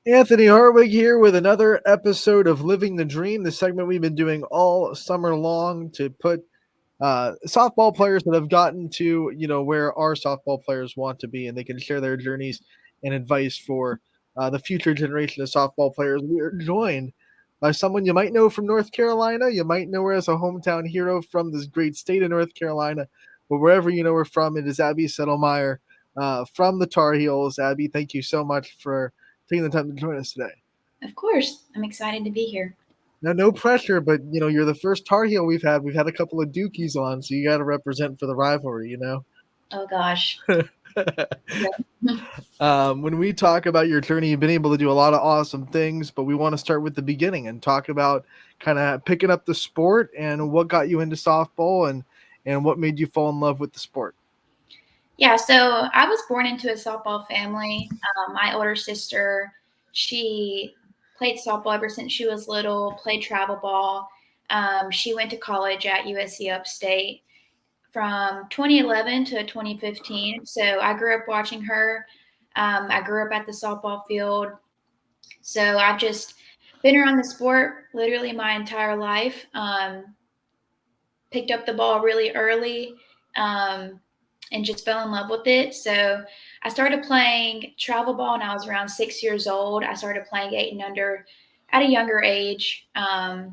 Anthony Harwig here with another episode of Living the Dream, the segment we've been doing all summer long to put softball players that have gotten to, where our softball players want to be, and they can share their journeys and advice for the future generation of softball players. We are joined by someone you might know from North Carolina. You might know her as a hometown hero from this great state of North Carolina, but wherever you know her from, it is Abby Settlemyre from the Tar Heels. Abby, thank you so much for taking the time to join us today. Of course, I'm excited to be here. Now, no pressure, but you're the first Tar Heel we've had. We've had a couple of Dukies on, so you got to represent for the rivalry. Oh gosh. Yeah. When we talk about your journey, you've been able to do a lot of awesome things, but we want to start with the beginning and talk about kind of picking up the sport and what got you into softball and what made you fall in love with the sport. Yeah, so I was born into a softball family. My older sister, she played softball ever since she was little, played travel ball. She went to college at USC Upstate from 2011 to 2015. So I grew up watching her. I grew up at the softball field. So I've just been around the sport literally my entire life. Picked up the ball really early um, and just fell in love with it. So I started playing travel ball when I was around 6 years old. I started playing 8 and under at a younger age. I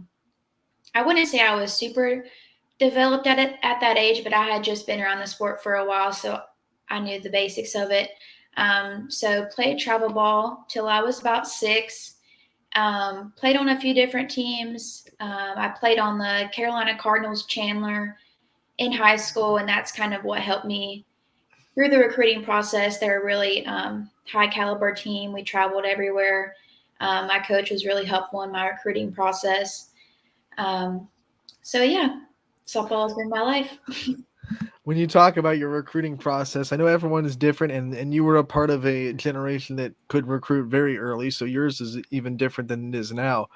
wouldn't say I was super developed at it at that age, but I had just been around the sport for a while, so I knew the basics of it. So played travel ball till I was about 6. Played on a few different teams. I played on the Carolina Cardinals Chandler in high school, and that's kind of what helped me through the recruiting process. They're a really high caliber team. We traveled everywhere. My coach was really helpful in my recruiting process. Um, so yeah, softball has been my life. When you talk about your recruiting process, I know everyone is different, and you were a part of a generation that could recruit very early, so yours is even different than it is now.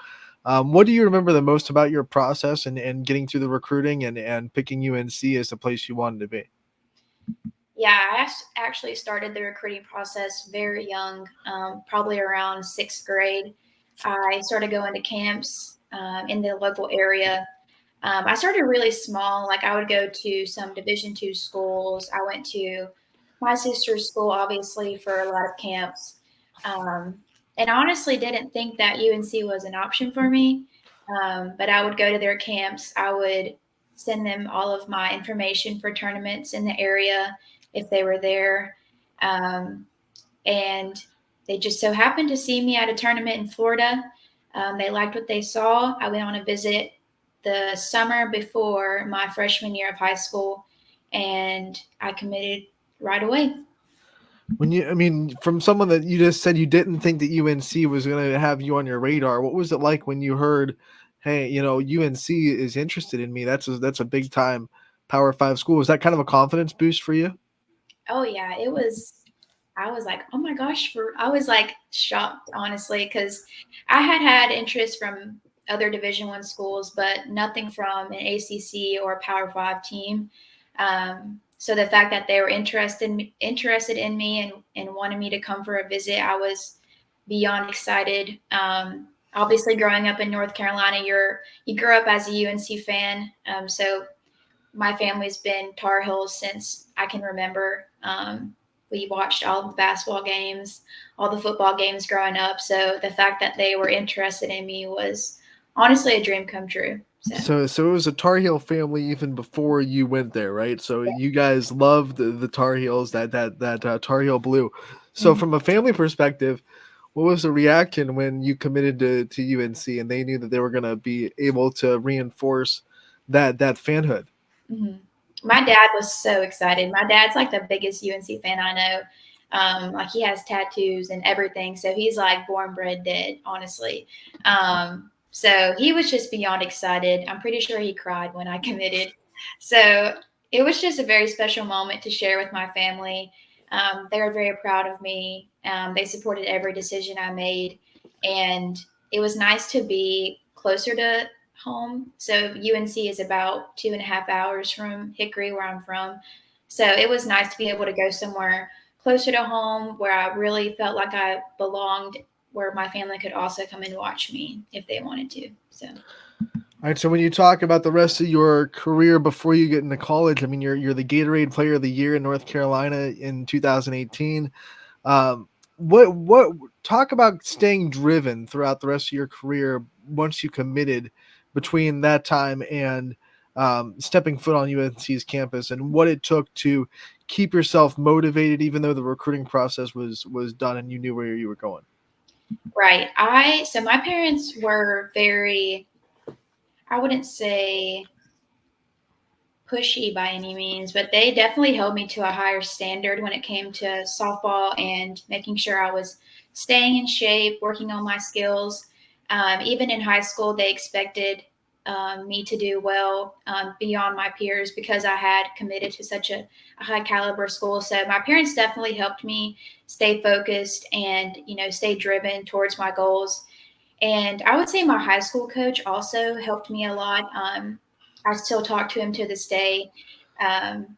What do you remember the most about your process and getting through the recruiting and picking UNC as the place you wanted to be? Yeah, I actually started the recruiting process very young, probably around 6th grade. I started going to camps in the local area. I started really small. Like I would go to some Division II schools. I went to my sister's school, obviously, for a lot of camps. Um, and honestly didn't think that UNC was an option for me. But I would go to their camps. I would send them all of my information for tournaments in the area if they were there. Um, and they just so happened to see me at a tournament in Florida. They liked what they saw. I went on a visit the summer before my freshman year of high school, and I committed right away. From someone that you just said you didn't think that UNC was going to have you on your radar, what was it like when you heard, hey, UNC is interested in me? That's a big time Power Five school. Was that kind of a confidence boost for you? Oh yeah, it was. I was like, oh my gosh, I was like shocked honestly because I had had interest from other Division I schools, but nothing from an ACC or Power Five team. So the fact that they were interested in me and wanted me to come for a visit, I was beyond excited. Obviously, growing up in North Carolina, you grow up as a UNC fan, so my family's been Tar Heels since I can remember. We watched all the basketball games, all the football games growing up. So the fact that they were interested in me was honestly a dream come true. So So it was a Tar Heel family even before you went there, right? So you guys loved the Tar Heels, that Tar Heel blue. So mhm. from a family perspective, what was the reaction when you committed to UNC and they knew that they were going to be able to reinforce that fanhood? Mhm. My dad was so excited. My dad's like the biggest UNC fan I know. Like he has tattoos and everything, so he's like born bred dead, honestly. So he was just beyond excited. I'm pretty sure he cried when I committed. So it was just a very special moment to share with my family. They were very proud of me. They supported every decision I made, and it was nice to be closer to home. So UNC is about 2.5 hours from Hickory, where I'm from. So it was nice to be able to go somewhere closer to home where I really felt like I belonged where my family could also come and watch me if they wanted to. So. All right, so when you talk about the rest of your career before you get into college, I mean, you're the Gatorade Player of the Year in North Carolina in 2018. Um, what talk about staying driven throughout the rest of your career once you committed between that time and stepping foot on UNC's campus, and what it took to keep yourself motivated even though the recruiting process was done and you knew where you were going. Right. So my parents were very, I wouldn't say pushy by any means, but they definitely held me to a higher standard when it came to softball and making sure I was staying in shape, working on my skills. Even in high school, they expected me to do well beyond my peers because I had committed to such a high caliber school. So my parents definitely helped me stay focused and stay driven towards my goals. And I would say my high school coach also helped me a lot. I still talk to him to this day. Um,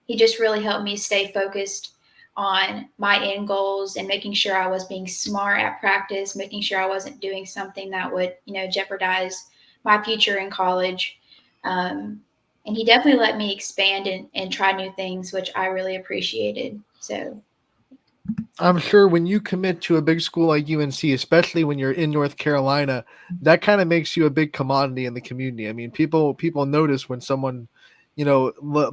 he just really helped me stay focused on my end goals and making sure I was being smart at practice, making sure I wasn't doing something that would, jeopardize my future in college. Um, and he definitely let me expand and try new things, which I really appreciated. So, I'm sure when you commit to a big school like UNC, especially when you're in North Carolina, that kind of makes you a big commodity in the community. I mean, people notice when someone,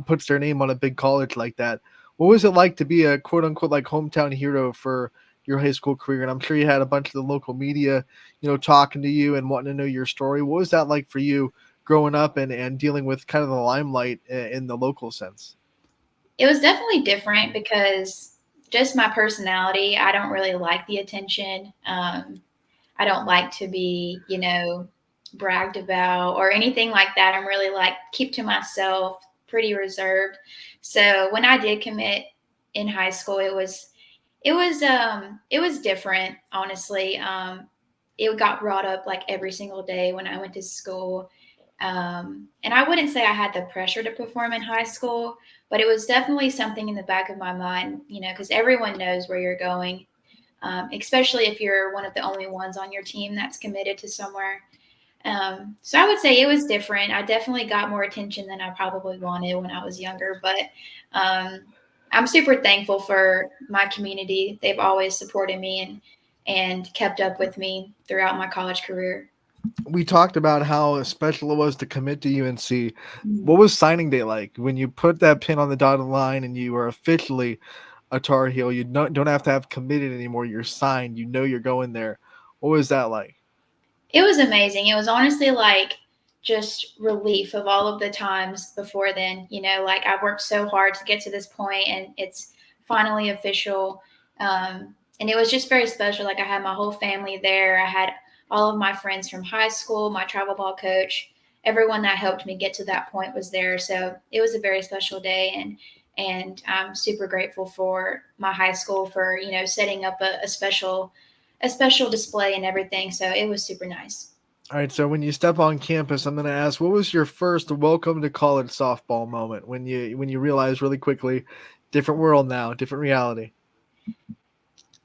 puts their name on a big college like that. What was it like to be a quote unquote like hometown hero for your high school career? And I'm sure you had a bunch of the local media, talking to you and wanting to know your story. What was that like for you growing up and dealing with kind of the limelight in the local sense? it was definitely different because just my personality, I don't really like the attention. I don't like to be, bragged about or anything like that. I'm really like keep to myself, pretty reserved. So when I did commit in high school, it was different, honestly. It got brought up like every single day when I went to school. And I wouldn't say I had the pressure to perform in high school, but it was definitely something in the back of my mind, because everyone knows where you're going, especially if you're one of the only ones on your team that's committed to somewhere. So I would say it was different. I definitely got more attention than I probably wanted when I was younger, but um, I'm super thankful for my community. They've always supported me and kept up with me throughout my college career. We talked about how special it was to commit to UNC. Mhm. What was signing day like when you put that pin on the dotted line and you are officially a Tar Heel? You don't have to have committed anymore. You're signed. You know you're going there. What was that like? It was amazing. It was honestly like just relief of all of the times before then. Like I've worked so hard to get to this point and it's finally official. And it was just very special. Like I had my whole family there. I had all of my friends from high school, my travel ball coach, everyone that helped me get to that point was there. So it was a very special day and I'm super grateful for my high school for, setting up a special display and everything. So it was super nice. All right. So when you step on campus, I'm going to ask, what was your first welcome to college softball moment when you realize really quickly, different world now, different reality?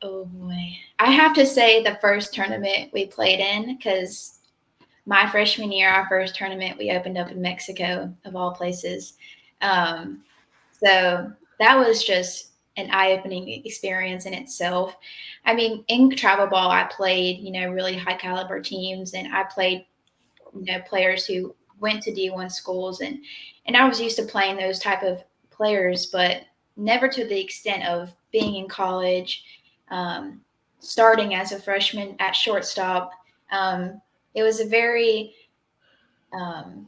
Oh boy. I have to say the first tournament we played in, because my freshman year, our first tournament, we opened up in Mexico, of all places. Um, so that was just an eye-opening experience in itself. I mean, in travel ball, I played, really high caliber teams, and I played, players who went to D1 schools, and I was used to playing those type of players, but never to the extent of being in college, um, starting as a freshman at shortstop. Um, it was a very um,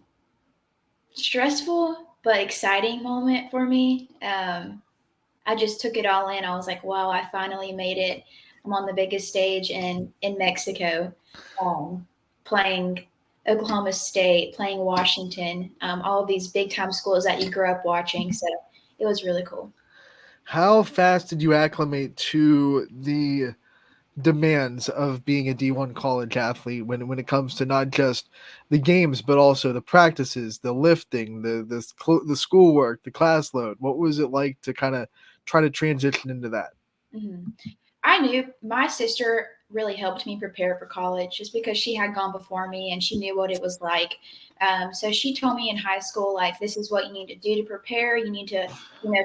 stressful but exciting moment for me. I just took it all in. I was like, wow, I finally made it. I'm on the biggest stage in Mexico, um, playing Oklahoma State, playing Washington, all of these big time schools that you grew up watching. So it was really cool. How fast did you acclimate to the demands of being a D1 college athlete when it comes to not just the games but also the practices, the lifting, the schoolwork, the class load? What was it like to kind of try to transition into that? Mhm. I knew my sister really helped me prepare for college, just because she had gone before me and she knew what it was like. So she told me in high school, like, this is what you need to do to prepare. You need to,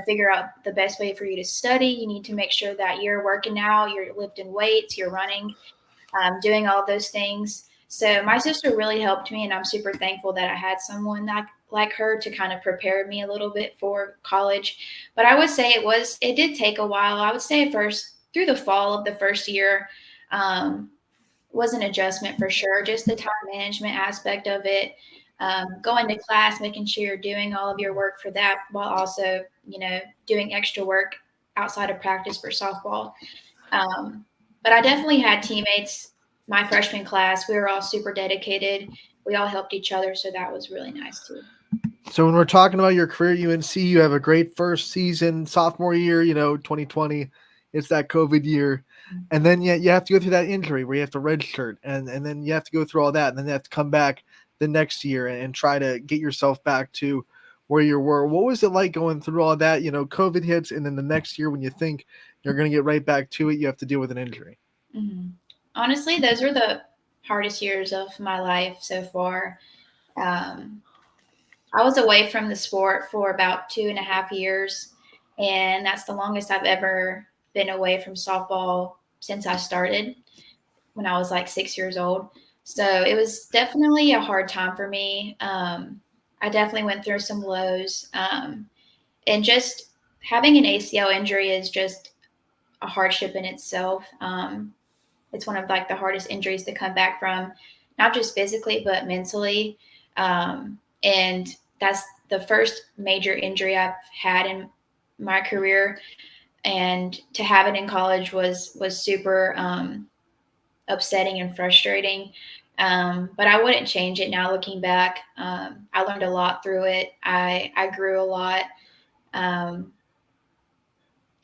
figure out the best way for you to study. You need to make sure that you're working out, you're lifting weights, you're running, doing all those things. So my sister really helped me, and I'm super thankful that I had someone like her to kind of prepare me a little bit for college. But I would say it did take a while. I would say at first, through the fall of the first year, um, was an adjustment for sure. Just the time management aspect of it, going to class, making sure you're doing all of your work for that, while also, doing extra work outside of practice for softball. Um, but I definitely had teammates. My freshman class, we were all super dedicated. We all helped each other, so that was really nice too. So when we're talking about your career at UNC, you have a great first season, sophomore year, 2020. It's that COVID year. And then you have to go through that injury where you have to redshirt, and then you have to go through all that, and then you have to come back the next year and try to get yourself back to where you were. What was it like going through all that? COVID hits, and then the next year when you think you're going to get right back to it, you have to deal with an injury. Mm-hmm. Honestly, those were the hardest years of my life so far. I was away from the sport for about 2.5 years, and that's the longest I've ever been away from softball since I started when I was like 6 years old. So it was definitely a hard time for me. I definitely went through some lows, and just having an ACL injury is just a hardship in itself. It's one of like the hardest injuries to come back from, not just physically but mentally. And that's the first major injury I've had in my career, and to have it in college was super upsetting and frustrating. But I wouldn't change it now looking back. I learned a lot through it. I grew a lot. Um,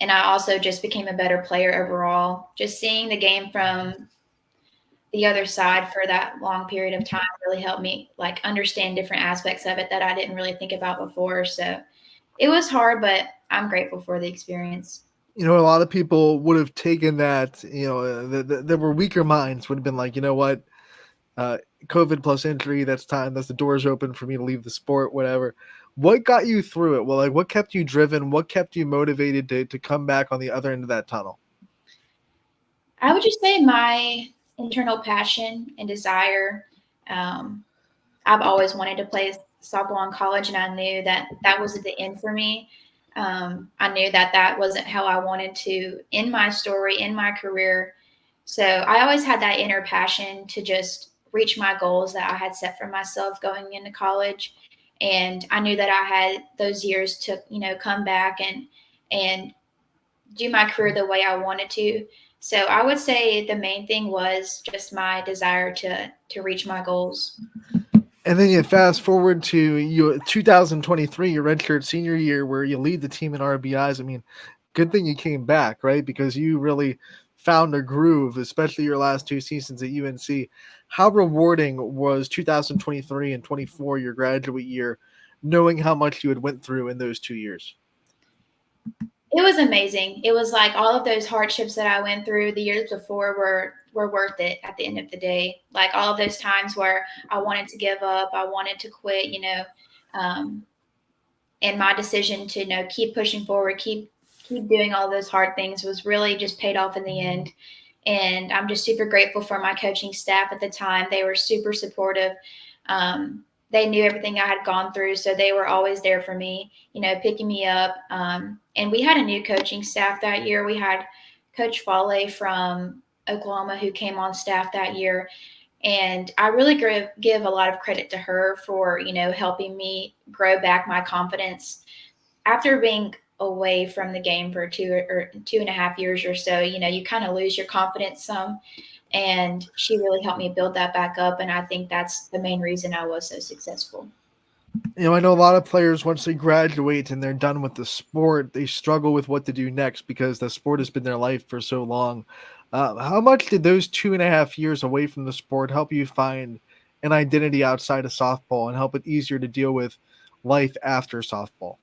and I also just became a better player overall. Just seeing the game from the other side for that long period of time really helped me like understand different aspects of it that I didn't really think about before. So it was hard, but I'm grateful for the experience. A lot of people would have taken that, there were weaker minds would have been like, what, COVID plus injury, that's time, that's the doors open for me to leave the sport, whatever. What got you through it? Well, like, what kept you driven? What kept you motivated to come back on the other end of that tunnel? I would just say my internal passion and desire. Um, I've always wanted to play softball in college, and I knew that that wasn't the end for me. I knew that that wasn't how I wanted to end my story, in my career. So I always had that inner passion to just reach my goals that I had set for myself going into college. And I knew that I had those years to, come back and do my career the way I wanted to. So I would say the main thing was just my desire to reach my goals. And then you fast forward to you 2023, your redshirt senior year, where you lead the team in RBIs. I mean, good thing you came back, right? Because you really found a groove, especially your last two seasons at UNC. How rewarding was 2023 and 24, your graduate year, knowing how much you had went through in those 2 years? It was amazing. It was like all of those hardships that I went through the years before were worth it at the end of the day. Like all of those times where I wanted to give up, I wanted to quit, um, and my decision to keep pushing forward, keep doing all those hard things was really just paid off in the end. And I'm just super grateful for my coaching staff at the time. They were super supportive. They knew everything I had gone through, so they were always there for me, picking me up. And we had a new coaching staff that year. We had Coach Fale from Oklahoma who came on staff that year. And I really give a lot of credit to her for, helping me grow back my confidence after being away from the game for 2.5 years or so. You kind of lose your confidence some, and she really helped me build that back up. And I think that's the main reason I was so successful. I know a lot of players, once they graduate and they're done with the sport, they struggle with what to do next because the sport has been their life for so long. How much did those 2.5 years away from the sport help you find an identity outside of softball and help it easier to deal with life after softball?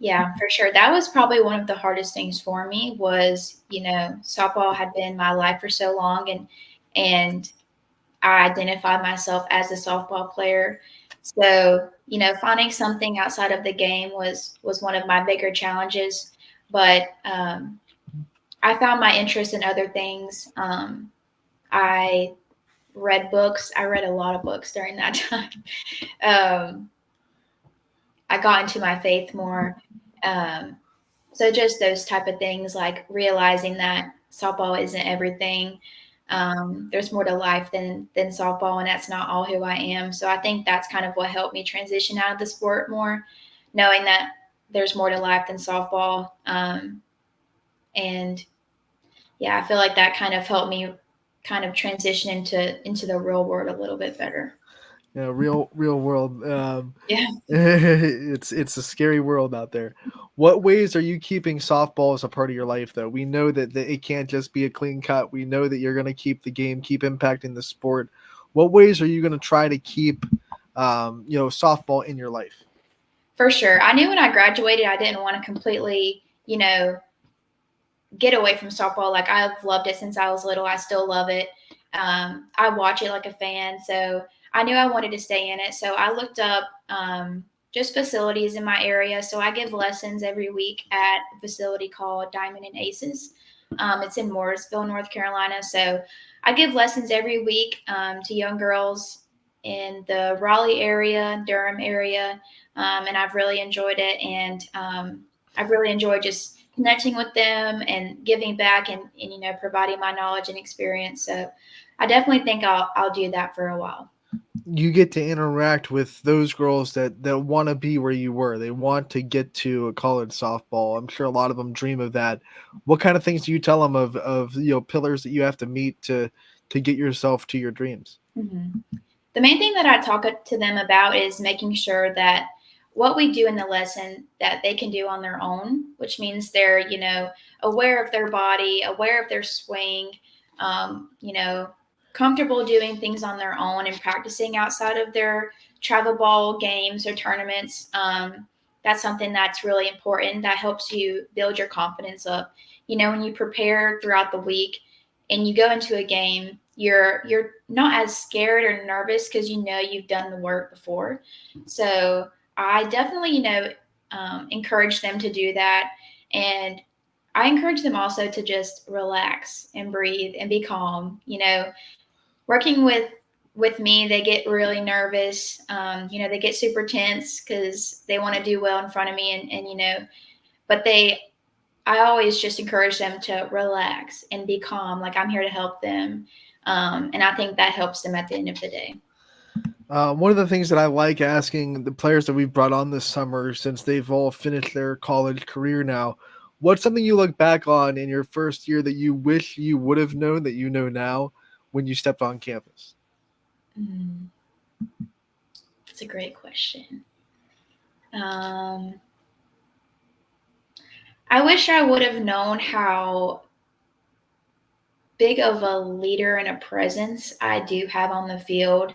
Yeah, for sure. That was probably one of the hardest things for me was, softball had been my life for so long, and I identified myself as a softball player. So, finding something outside of the game was one of my bigger challenges. But I found my interest in other things. I read books. I read a lot of books during that time. Um, I got into my faith more. Um, so just those type of things, like realizing that softball isn't everything. There's more to life than softball, and that's not all who I am. So I think that's kind of what helped me transition out of the sport more, knowing that there's more to life than softball. And yeah, I feel like that kind of helped me kind of transition into the real world a little bit better. Real world. Yeah. It's a scary world out there. What ways are you keeping softball as a part of your life, though? We know that it can't just be a clean cut. We know that you're going to keep the game, keep impacting the sport. What ways are you going to try to keep, softball in your life? For sure. I knew when I graduated, I didn't want to completely, get away from softball. Like I've loved it since I was little. I still love it. I watch it like a fan. So I knew I wanted to stay in it. So I looked up just facilities in my area. So I give lessons every week at a facility called Diamond and Aces. It's in Mooresville, North Carolina. So I give lessons every week to young girls in the Raleigh area, Durham area, and I've really enjoyed it. And I've really enjoyed just connecting with them and giving back and providing my knowledge and experience. So I definitely think I'll do that for a while. You get to interact with those girls that want to be where you were. They want to get to a college softball. I'm sure a lot of them dream of that. What kind of things do you tell them of pillars that you have to meet to get yourself to your dreams? Mm-hmm. The main thing that I talk to them about is making sure that what we do in the lesson that they can do on their own, which means they're, aware of their body, aware of their swing, comfortable doing things on their own and practicing outside of their travel ball games or tournaments. That's something that's really important. That helps you build your confidence up. When you prepare throughout the week and you go into a game, you're not as scared or nervous because you've done the work before. So I definitely encourage them to do that, and I encourage them also to just relax and breathe and be calm. Working with me, they get really nervous. They get super tense because they want to do well in front of me, and but I always just encourage them to relax and be calm. Like I'm here to help them. And I think that helps them at the end of the day. One of the things that I like asking the players that we've brought on this summer, since they've all finished their college career now, what's something you look back on in your first year that you wish you would have known that you know now when you stepped on campus? That's a great question. Um, I wish I would have known how big of a leader and a presence I do have on the field.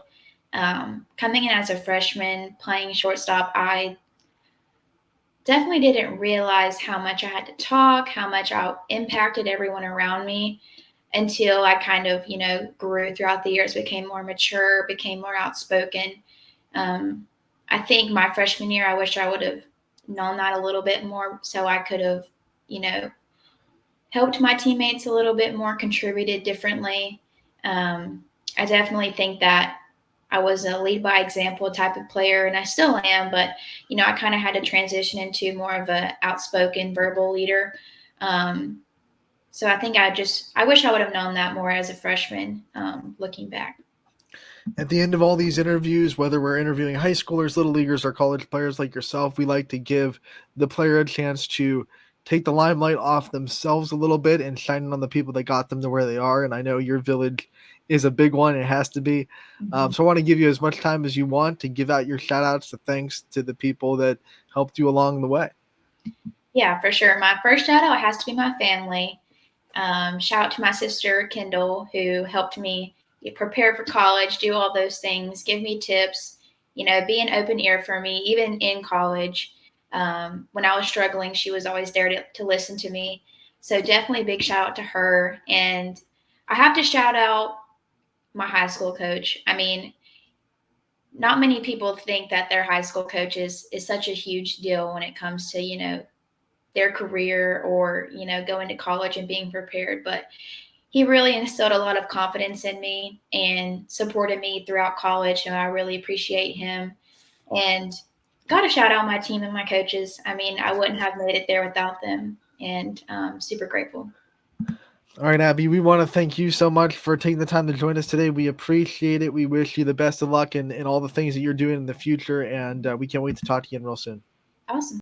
Coming in as a freshman, playing shortstop, I definitely didn't realize how much I had to talk, how much I impacted everyone around me until I kind of, grew throughout the years, became more mature, became more outspoken. I think my freshman year, I wish I would have known that a little bit more so I could have, you know, helped my teammates a little bit more, contributed differently. I definitely think that I was a lead by example type of player, and I still am, but I kind of had to transition into more of a outspoken verbal leader. Um, so I think I wish I would have known that more as a freshman, looking back. At the end of all these interviews, whether we're interviewing high schoolers, little leaguers, or college players like yourself, we like to give the player a chance to take the limelight off themselves a little bit and shine it on the people that got them to where they are. And I know your village is a big one. It has to be. Mm-hmm. So I want to give you as much time as you want to give out your shout outs to thanks to the people that helped you along the way. Yeah, for sure. My first shout out has to be my family. Shout out to my sister, Kendall, who helped me prepare for college, do all those things, give me tips, be an open ear for me, even in college. When I was struggling, she was always there to listen to me. So definitely a big shout out to her. And I have to shout out my high school coach. I mean, not many people think that their high school coach is such a huge deal when it comes to, their career or, going to college and being prepared. But he really instilled a lot of confidence in me and supported me throughout college. And I really appreciate him. And got to shout out my team and my coaches. I mean, I wouldn't have made it there without them. And super grateful. All right, Abby, we want to thank you so much for taking the time to join us today. We appreciate it. We wish you the best of luck in all the things that you're doing in the future. And we can't wait to talk to you again real soon. Awesome.